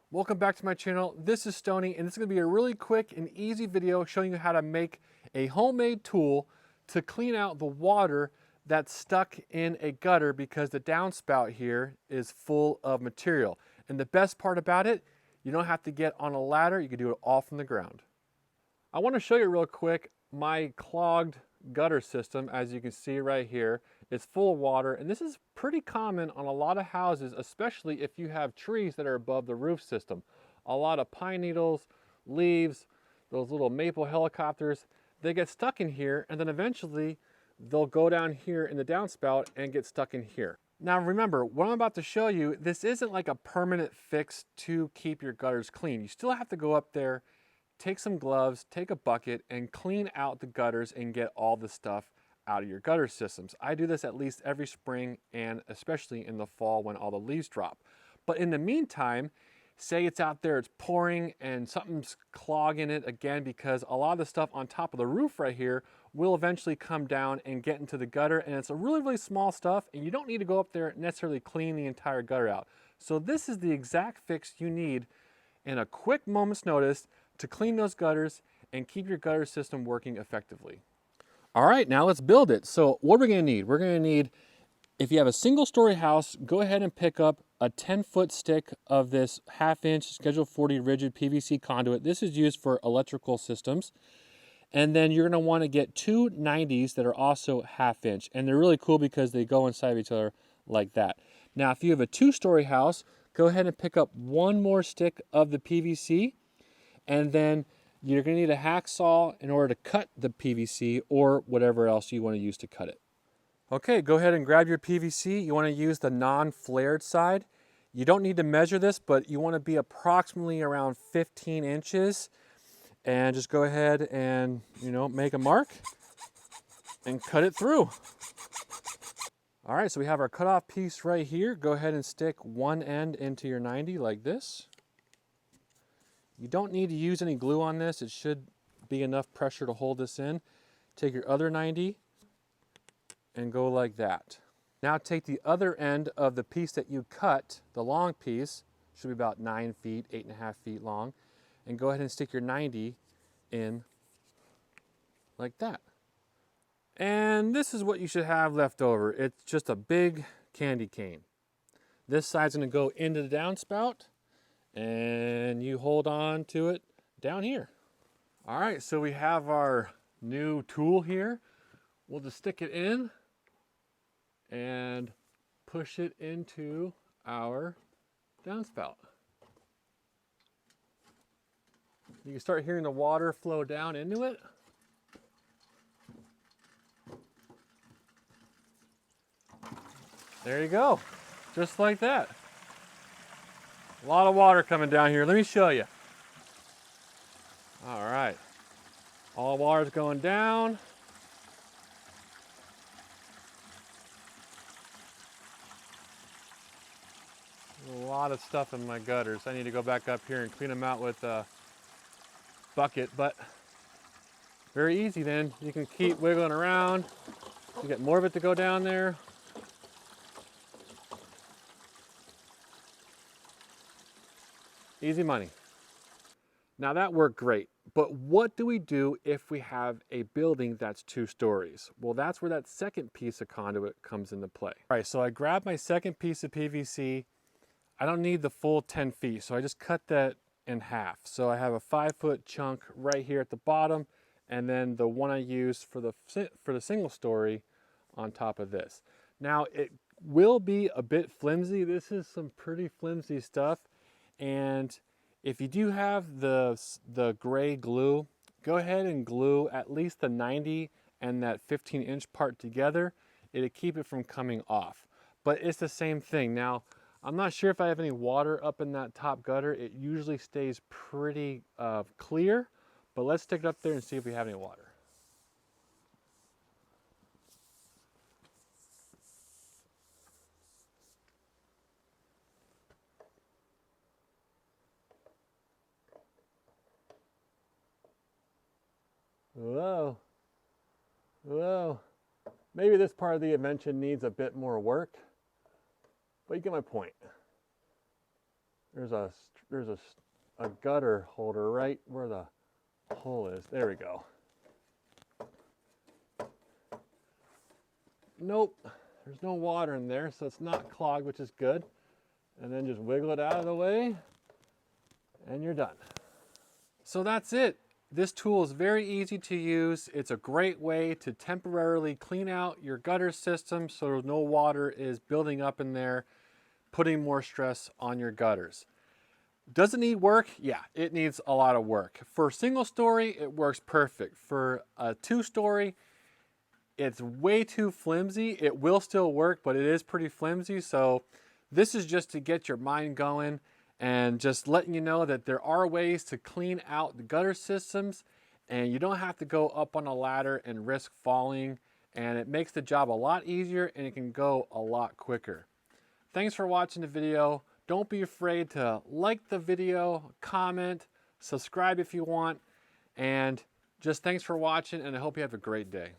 Welcome back to my channel. This is Stony, and this is going to be a really quick and easy video showing you how to make a homemade tool to clean out the water that's stuck in a gutter because the downspout here is full of material. And the best part about it, you don't have to get on a ladder. You can do it all from the ground. I want to show you real quick my clogged gutter system. As you can see right here, it's full of water, and this is pretty common on a lot of houses, especially if you have trees that are above the roof system. A lot of pine needles, leaves, those little maple helicopters, they get stuck in here, and then eventually they'll go down here in the downspout and get stuck in here. Now remember, what I'm about to show you, this isn't like a permanent fix to keep your gutters clean. You still have to go up there, take some gloves, take a bucket, and clean out the gutters and get all the stuff out of your gutter systems. I do this at least every spring, and especially in the fall when all the leaves drop. But in the meantime, say it's out there, it's pouring, and something's clogging it again, because a lot of the stuff on top of the roof right here will eventually come down and get into the gutter, and it's a really small stuff, and you don't need to go up there and necessarily clean the entire gutter out. So this is the exact fix you need in a quick moment's notice to clean those gutters and keep your gutter system working effectively. All right, now let's build it. So what we're gonna need, if you have a single story house, go ahead and pick up a 10-foot stick of this 1/2 inch Schedule 40 rigid PVC conduit. This is used for electrical systems. And then you're gonna wanna get two 90s that are also 1/2 inch. And they're really cool because they go inside of each other like that. Now, if you have a 2-story house, go ahead and pick up one more stick of the PVC, and then you're going to need a hacksaw in order to cut the PVC or whatever else you want to use to cut it. Okay, go ahead and grab your PVC. You want to use the non-flared side. You don't need to measure this, but you want to be approximately around 15 inches. And just go ahead and, make a mark and cut it through. All right, so we have our cutoff piece right here. Go ahead and stick one end into your 90 like this. You don't need to use any glue on this. It should be enough pressure to hold this in. Take your other 90 and go like that. Now take the other end of the piece that you cut, the long piece, should be about 9 feet, 8.5 feet long, and go ahead and stick your 90 in like that. And this is what you should have left over. It's just a big candy cane. This side's gonna go into the downspout, and you hold on to it down here. All right, so we have our new tool here. We'll just stick it in and push it into our downspout. You can start hearing the water flow down into it. There you go, just like that. A lot of water coming down here. Let me show you. All right. All the water's going down. A lot of stuff in my gutters. I need to go back up here and clean them out with a bucket, but very easy then. You can keep wiggling around. You get more of it to go down there. Easy money. Now that worked great, but what do we do if we have a building that's 2 stories? Well, that's where that second piece of conduit comes into play. All right, so I grabbed my second piece of PVC. I don't need the full 10 feet, so I just cut that in half. So I have a 5-foot chunk right here at the bottom, and then the one I used for the single story on top of this. Now it will be a bit flimsy. This is some pretty flimsy stuff. And if you do have the gray glue, go ahead and glue at least the 90 and that 15-inch part together. It'll keep it from coming off. But it's the same thing. Now, I'm not sure if I have any water up in that top gutter. It usually stays pretty clear, but let's stick it up there and see if we have any water. Whoa, whoa. Maybe this part of the invention needs a bit more work, but you get my point. There's a gutter holder right where the hole is. There we go. Nope, there's no water in there, so it's not clogged, which is good. And then just wiggle it out of the way, and you're done. So that's it. This tool is very easy to use. It's a great way to temporarily clean out your gutter system so no water is building up in there, putting more stress on your gutters. Does it need work? Yeah, it needs a lot of work. For a single story, it works perfect. For a 2-story, it's way too flimsy. It will still work, but it is pretty flimsy. So this is just to get your mind going and just letting you know that there are ways to clean out the gutter systems, and you don't have to go up on a ladder and risk falling, and it makes the job a lot easier and it can go a lot quicker. Thanks for watching the video. Don't be afraid to like the video, comment, subscribe if you want, and just thanks for watching, and I hope you have a great day.